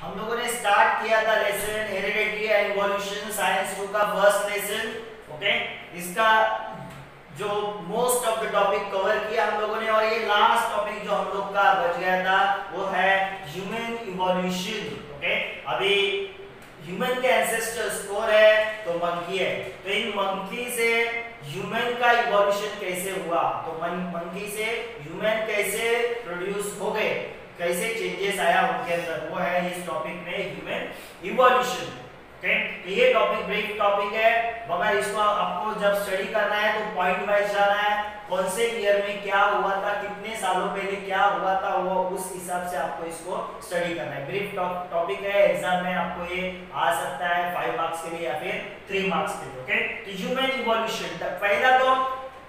हम लोगों ने स्टार्ट किया था lesson heredity and evolution science 2 का फर्स्ट लेसन। ओके, इसका जो most of the topic cover किया हम लोगों ने, और ये लास्ट टॉपिक जो हम लोग का बच गया था वो है ह्यूमन इवोल्यूशन। ओके, अभी ह्यूमन के एंसेस्टर्स कौन है? तो मंकी है। तो इन मंकी से ह्यूमन का इवोल्यूशन कैसे हुआ, तो मंकी से ह्यूमन कैसे प्रोड्यूस हो गए, कैसे चेंजेस आया उनके अंदर, वो है इस टॉपिक में ह्यूमन इवोल्यूशन। ओके, तो ये टॉपिक ब्रीफ टॉपिक है, मगर इसको आपको जब स्टडी करना है तो पॉइंट वाइज जाना है, कौन से ईयर में क्या हुआ था, कितने सालों पहले क्या हुआ था, वो उस हिसाब से आपको इसको स्टडी करना है। ब्रीफ टॉपिक है, एग्जाम में आपको ये आ सकता है 5 मार्क्स के लिए या फिर 3 मार्क्स के लिए। ओके, तो ह्यूमन इवोल्यूशन पहला तो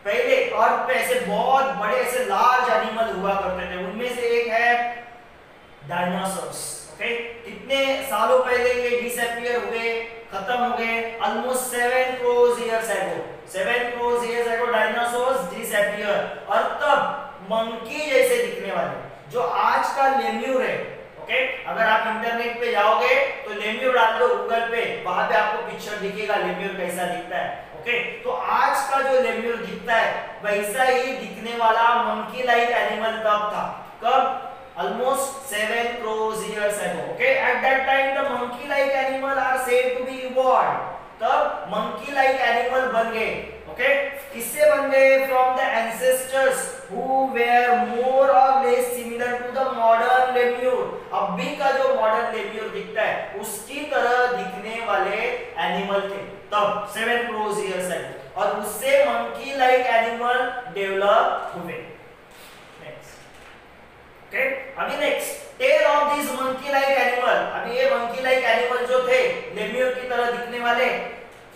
पहले अर्थ पे ऐसे बहुत बड़े ऐसे लार्ज एनिमल हुआ करते थे, उनमें से एक है डायनासोर्स। ओके, कितने सालों पहले ये डिसअपीयर हुए, खत्म हो गए, ऑलमोस्ट 7 करोड़ इयर्स अगो। 7 करोड़ इयर्स अगो डायनासोर्स डिसअपीयर। और तब मंकी जैसे दिखने वाले जो आज का लेम्यूर है, ओके, अगर आप इंटरनेट पे जाओगे तो लेम्यूर डाल दो गूगल पे, वहां पे आपको पिक्चर दिखेगा लेम्यूर कैसा दिखता है। ओके, तो आज का जो लेम्यूर दिखता है वैसा ही दिखने वाला मंकी लाइक एनिमल तब था। कब? almost 7 crores years ago. Okay, at that time the monkey like animal are said to be evolved. तब monkey like animal बन गए। Okay, किससे बन गए? From the ancestors who were more or less similar to the modern lemur. अभी का जो modern lemur दिखता है उसकी तरह दिखने वाले एनिमल थे तब 7 crores years ago, और उससे monkey like animal डेवलप हुए। ओके, अभी next tail of this monkey like animal. अभी ये मंकी लाइक एनिमल जो थे लेम्यूर की तरह दिखने वाले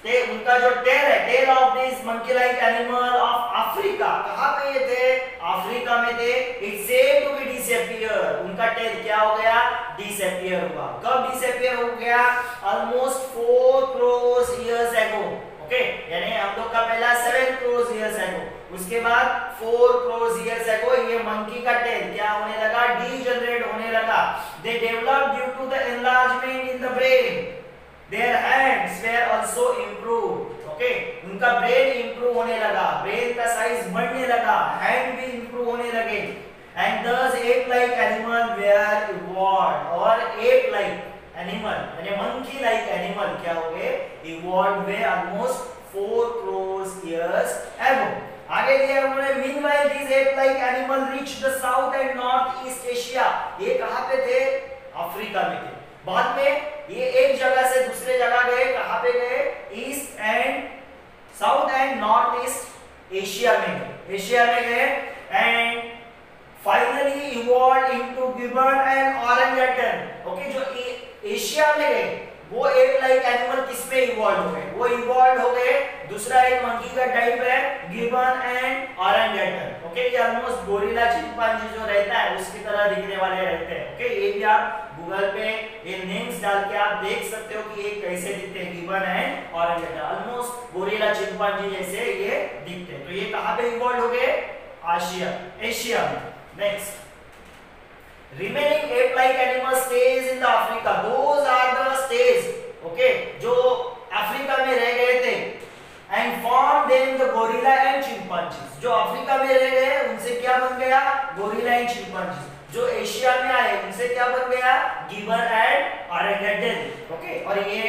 थे, उनका जो टेल है, tail of this monkey like animal of Africa. कहां पे ये थे? अफ्रीका में थे। It said to be disappear. उनका टेल क्या हो गया? डिसअपीयर हुआ। कब डिसअपीयर हो गया? Almost 4 crore years ago. Okay, यानी हम लोग का पहला 7 करोड़ इयर्स अगो, उसके बाद 4 करोड़ इयर्स अगो ये मंकी का टेल क्या होने लगा? डीजनरेट होने लगा। They developed due to the enlargement in the brain. Their hands were also improved. Okay, उनका ब्रेन इंप्रूव होने लगा, ब्रेन का साइज बढ़ने लगा, हैंड भी इंप्रूव होने लगे। And thus ape like animal were evolved, और ape like एनिमल यानी मंकी लाइक एनिमल क्या हो गए? इवॉल्व हुए ऑलमोस्ट 4 करोड़ इयर्स अगो। आगे दिया उन्होंने meanwhile this app like animal reach the south and north east Asia. ये कहां पे थे? अफ्रीका में थे। बाद में ये एक जगह से दूसरे जगह गए, कहां पे गए? East and south and north east Asia में गए, एशिया में गए। And finally evolve into gibbon and orangutan. Okay, जो एशिया में गए वो एप लाइक एनिमल किसमें इवॉल्व हो गए? वो इवॉल्व हो गए, दूसरा एक मंकी का टाइप है गिबन एंड ओरेंगेटन। ओके, ये ऑलमोस्ट गोरिल्ला चिंपांजी जो रहता है उसकी तरह दिखने वाले रहते हैं। ओके, ये भी आप गूगल पे ये नेम्स डाल के आप देख सकते हो कि ये कैसे दिखते हैं, gibbon and orangutan, almost gorilla chimpanzee जैसे ये दिखते हैं। तो ये कहां पे इवॉल्व हो गए? एशिया में। Next, remaining ape like animal stays in the Africa. Those are the stays, okay, जो अफ्रीका में रह गए थे, and form them the gorilla and chimpanzees. जो अफ्रीका में रह गए उनसे क्या बन गया? Gorilla and chimpanzee. जो एशिया में आए उनसे क्या बन गया? Gibbon and orangutan. ओके, और ये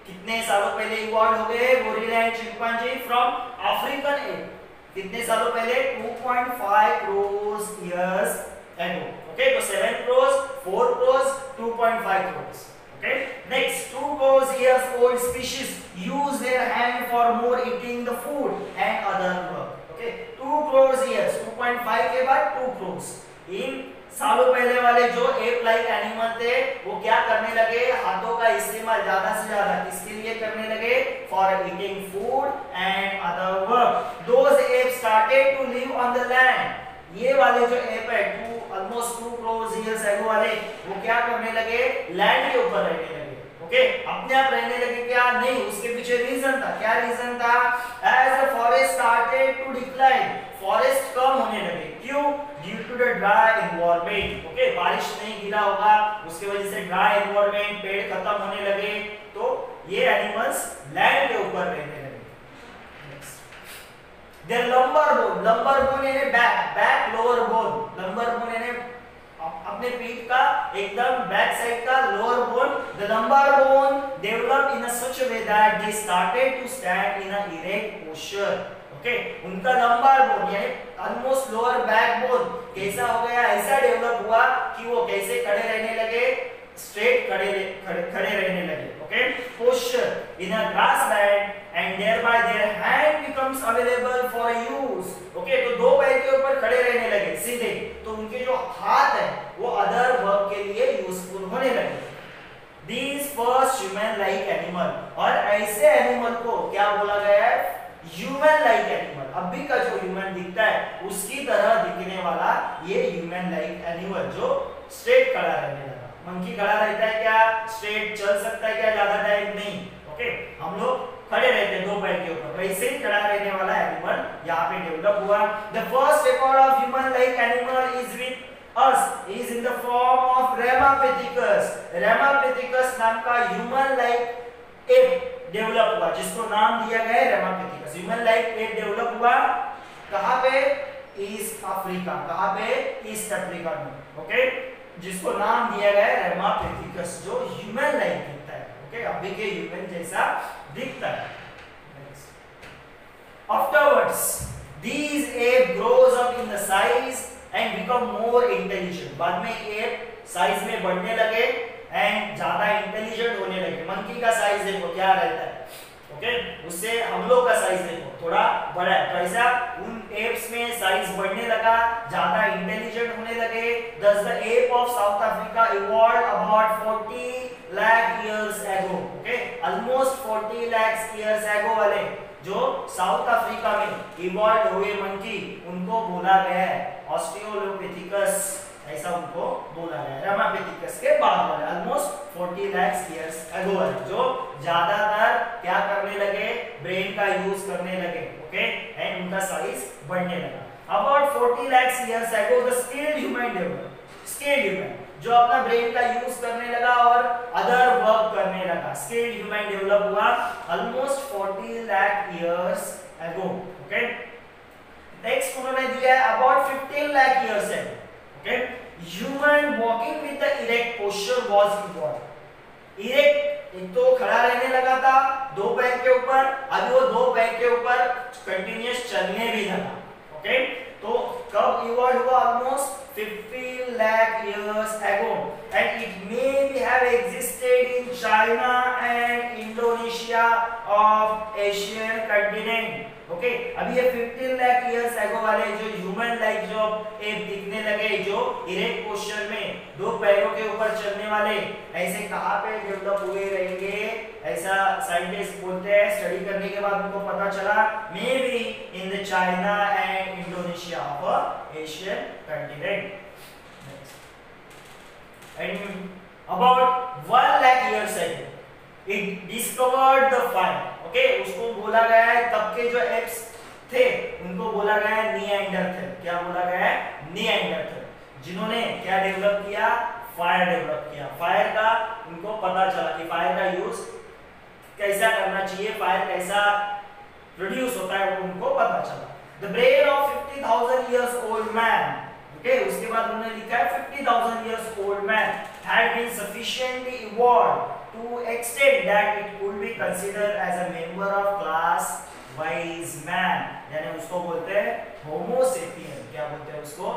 कितने सालों पहले इवॉल्व हो गए? Gorilla and chimpanzee from African app. कितने सालों पहले? 2.5 crore years ago. Okay, so 7 crores, 4 crores, 2.5 crores. Okay, next 2 crores years old species use their hand for more eating the food and other work. Okay, 2 crores years, 2.5 के बाद 2 crores. इन सालों पहले वाले जो app like animal थे वो क्या करने लगे? हाथों का इस्तेमाल ज्यादा से ज्यादा किसके लिए करने लगे? For eating food and other work. Those apes started to live on the land. ये वाले जो एप है ऑलमोस्ट 2 करोड़ इयर्स अगो वाले वो क्या करने लगे? लैंड के ऊपर रहने लगे। ओके अपने आप रहने लगे क्या? नहीं, उसके पीछे रीजन था। क्या रीजन था? As the forest started to decline, forest कम होने लगे। क्यों? Due to the dry environment. Okay बारिश नहीं गिरा होगा, उसकी वजह से ड्राई एनवायरनमेंट, पेड़ खत्म होने लगे, तो ये एनिमल्स लैंड के ऊपर रहने लगे। देयर लंबर बोन यानी back lower bone, lumbar bone यानी अपने पीठ का एकदम बैक साइड का lower bone. The lumbar bone develop in a such way that they started to stand in a erect posture. Okay उनका लंबर बोन यानी almost lower back bone कैसा हो गया? ऐसा डेवलप हुआ कि वो कैसे खड़े रहने लगे? स्ट्रेट खड़े रहने लगे। Okay posture in a grassland and thereby their hand becomes available for use. Okay तो दो पैर के ऊपर खड़े रहने लगे सीधे, तो उनके जो हाथ है वो अदर वर्क के लिए यूजफुल होने लगे। These first human like animal, और ऐसे एनिमल को क्या बोला गया है? Human like animal. अभी का जो ह्यूमन दिखता है उसकी तरह दिखने वाला ये ह्यूमन लाइक एनिमल जो स्ट्रेट खड़ा रहने लगा। मंकी खड़ा रहता है क्या? स्ट्रेट चल सकता है क्या ज्यादा टाइम? नहीं। ओके हम लोग खड़े रहते हैं दो पैर के ऊपर, वैसे ही खड़ा रहने वाला एनिमल यहाँ पे डेवलप हुआ। The first record of human like animal is with us is in the form of Ramapithecus। Ramapithecus नाम का ह्यूमन लाइक एप डेवलप हुआ, जिसको नाम दिया गया है Ramapithecus। Human like app develop हुआ कहाँ पे? East Africa. कहाँ पे? ईस्ट अफ्रीका में। ओके जिसको नाम दिया गया है Ramapithecus, जो ह्यूमन लाइक दिखता है। ओके अभी के ह्यूमन जैसा दिखता है। Afterwards these ape grows up in the size and become more intelligent। बाद में एप साइज में बढ़ने लगे एंड ज्यादा इंटेलिजेंट होने लगे। मंकी का साइज देखो क्या रहता है, ओके उससे हम लोग का साइज देखो थोड़ा बड़ा है, तो ऐसा उन एप्स में साइज बढ़ने लगा, ज्यादा इंटेलिजेंट होने लगे। Thus the ape of South Africa evolved about 40 lakh years ago। Okay almost 40 lakhs years ago वाले जो साउथ अफ्रीका में इवॉल्व हुए मंकी, उनको बोला गया है ऑस्ट्रेलोपिथेकस, ऐसा उनको बोला गया है। रामापिथिकस के बाद वाले ऑलमोस्ट 40 लाख इयर्स अगो वाले जो ज्यादातर क्या करने लगे? ब्रेन का यूज करने लगे। ओके एंड उनका साइज बढ़ने लगा। About 40 lakh years ago the skilled human develop. Skilled human जो अपना ब्रेन का यूज करने लगा और अदर वर्क करने लगा, स्किल्ड ह्यूमन डेवलप हुआ almost 40 lakh years ago. Okay next उन्होंने दिया है about 15 lakh years ago. Okay human walking with the erect posture was evolve. Erect एक तो खड़ा रहने लगा था दो पैर के ऊपर, अभी वो दो पैर के ऊपर कंटिन्यूअस चलने भी लगा। ओके तो कब इवॉल्व हुआ? Almost 15 lakh years ago, and it may have existed in China and Indonesia of Asian continent। Okay अभी ये 15 लाख इयर्स अगो वाले जो ह्यूमन लाइक जो एप दिखने लगे, जो इरेक्ट पोस्चर में दो पैरों के ऊपर चलने वाले, ऐसे कहाँ पे डेवलप हुए रहेंगे? ऐसा साइंटिस्ट बोलते हैं। स्टडी करने के बाद उनको पता चला may be in the China and Indonesia of Asian continent. And about 1 lakh years ago it discovered the fire। Okay उसको बोला गया है तब के जो एप्स थे उनको बोला गया है निएंडरथल। क्या बोला गया है? निएंडरथल, जिन्होंने क्या डेवलप किया? फायर डेवलप किया। फायर का उनको पता चला कि फायर का यूज कैसा करना चाहिए, फायर कैसा प्रोड्यूस होता है, वो उनको पता चला। The brain of 50,000 years old man। Okay उसके बाद उन्होंने लिखा है 50,000 years old man had been sufficiently evolved to extent that it could be considered as a member of class wise man। यानी उसको बोलते हैं होमो सेपियन। क्या बोलते हैं उसको?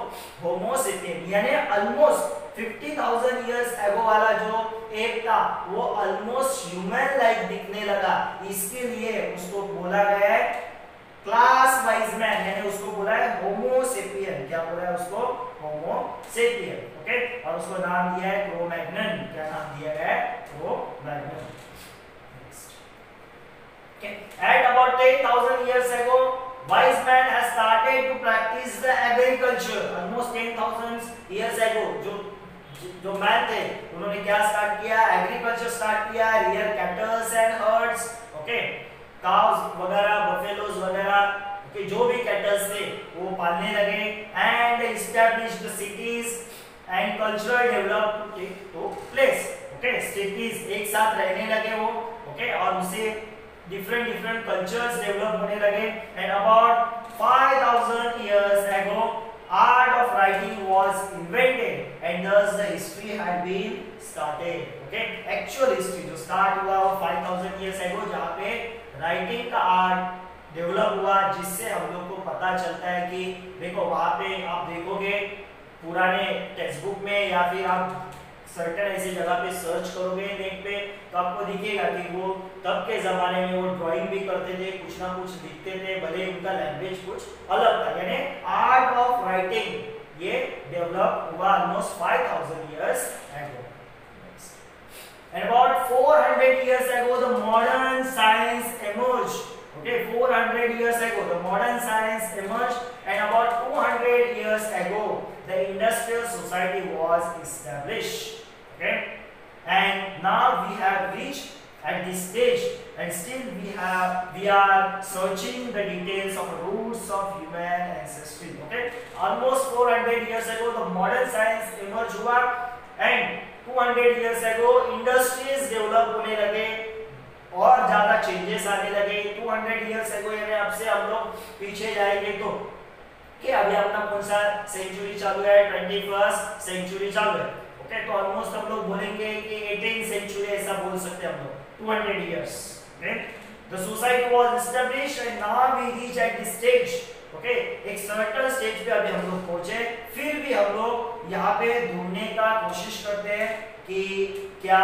होमो सेपियन। यानी ऑलमोस्ट 50,000 years ago वाला जो एप था वो ऑलमोस्ट ह्यूमन लाइक दिखने लगा, इसके लिए उसको बोला गया है क्लास वाइज मैन, यानी उसको बोला है होमो सेपियन। क्या बोला है उसको? होमो सेपियन। ओके और उसको नाम दिया है क्रो-मैग्नन। क्या नाम दिया गया है? Cro-Magnon. Okay. At about 10,000 years ago, wise man has started to practice the agriculture। Almost 10,000 years ago, जो जो मैन थे उन्होंने क्या स्टार्ट किया, एग्रीकल्चर स्टार्ट किया, rear cattles and herds, okay, cows वगैरह, बफेलोज वगैरह, ओके, जो भी कैटल्स थे वो पालने लगे, and established cities and cultural development to place, okay, cities एक साथ रहने लगे वो, ओके, और उसे डिफरेंट कल्चर्स डेवलप होने लगे, and about 5000 years ago art of writing was invented and thus the history had been started, okay, actual history जो start हुआ वो 5000 years ago, जहाँ पे राइटिंग का आर्ट डेवलप हुआ, जिससे हम लोग को पता चलता है कि देखो वहाँ पे आप देखोगे पुराने टेक्स्ट बुक में या फिर आप सर्टेन ऐसी जगह पे सर्च करोगे नेट पे तो आपको दिखेगा कि वो तब के जमाने में वो ड्राइंग भी करते थे, कुछ ना कुछ लिखते थे, भले उनका लैंग्वेज कुछ अलग था, यानी आर्ट ऑफ राइटिंग ये डेवलप हुआ almost 5000 years ago. And about 400 years ago the modern science emerged, okay, 400 years ago the modern science emerged, and about 200 years ago the industrial society was established, okay, and now we have reached at this stage and still we are searching the details of roots of human ancestry, okay, almost 400 years ago the modern science emerged हुआ, and 200 years ago industries develop होने लगे और ज्यादा changes आने लगे. 200 years ago यानी अब से हम लोग पीछे जाएंगे तो कि अभी अपना कौन सा सेंचुरी चालू है, 21st सेंचुरी चालू है, ओके, तो ऑलमोस्ट हम लोग बोलेंगे कि 18th सेंचुरी ऐसा बोल सकते हैं हम लोग. 200 years, okay, the society was established and now we reach at this stage, okay, एक सर्टेन स्टेज पे अभी हम लोग पहुंचे. फिर भी हम लोग यहाँ पे ढूंढने का कोशिश करते हैं कि क्या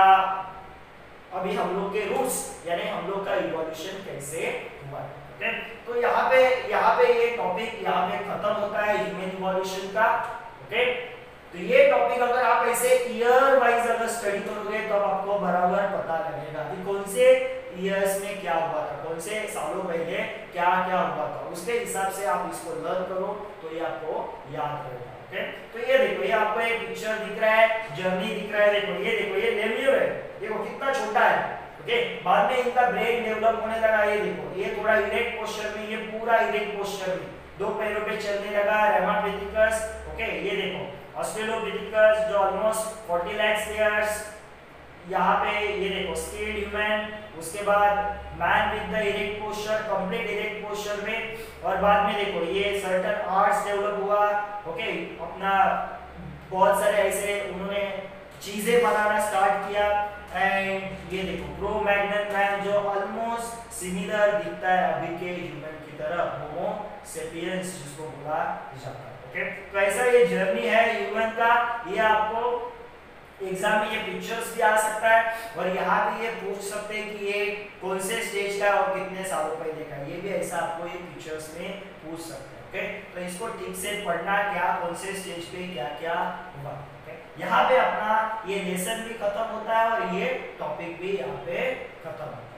अभी हम लोग के रूट्स यानी हम लोग का इवोल्यूशन कैसे हुआ, ओके, तो यहाँ पे ये टॉपिक यहाँ पे खत्म होता है ह्यूमन इवोल्यूशन का, ओके. तो ये टॉपिक अगर आप ऐसे ईयर वाइज अगर स्टडी करोगे तो आपको बराबर पता लगेगा कि कौन से ईयर्स में क्या हुआ था, कौन से सालों पहले क्या क्या हुआ था, उसके हिसाब से आप इसको लर्न करो तो ये आपको याद रहेगा, ओके. तो ये देखो, ये आपको एक पिक्चर दिख रहा है, जर्नी दिख रहा है, देखो ये लेम्यूर है, देखो कितना छोटा है, ओके. बाद में इनका ब्रेन डेवलप होने लगा, ये देखो ये थोड़ा इरेक्ट पोस्चर में, ये पूरा इरेक्ट पोस्चर में दो पैरों पे चलने लगा. रेमापिथिकस, ओके, ये देखो ऑस्ट्रेलोपिथेकस जो ऑलमोस्ट 40 लाख ईयर्स, यहाँ पे ये देखो स्किल्ड ह्यूमन, उसके बाद man with the erect posture, complete erect posture में, और बाद में देखो ये सर्टेन आर्ट्स डेवलप हुआ, ओके, अपना बहुत सारे ऐसे उन्होंने चीजें बनाना स्टार्ट किया. एंड ये देखो क्रो मैग्नन मैन जो ऑलमोस्ट सिमिलर दिखता है अभी के ह्यूमन की तरह, होमो सेपियंस जिसको बोला जाता है, ओके. तो ऐसा ये जर्नी है ह्यूमन का. ये आपको एग्जाम में ये पिक्चर्स भी आ सकता है और यहाँ भी ये पूछ सकते हैं कि ये कौन से स्टेज का और कितने सालों पहले का, ये भी ऐसा आपको ये पिक्चर्स में पूछ सकते हैं, ओके. तो इसको ठीक से पढ़ना, क्या कौन से स्टेज पे क्या क्या हुआ, ओके. यहाँ पे अपना ये लेसन भी खत्म होता है और ये टॉपिक भी यहाँ पे खत्म होता है.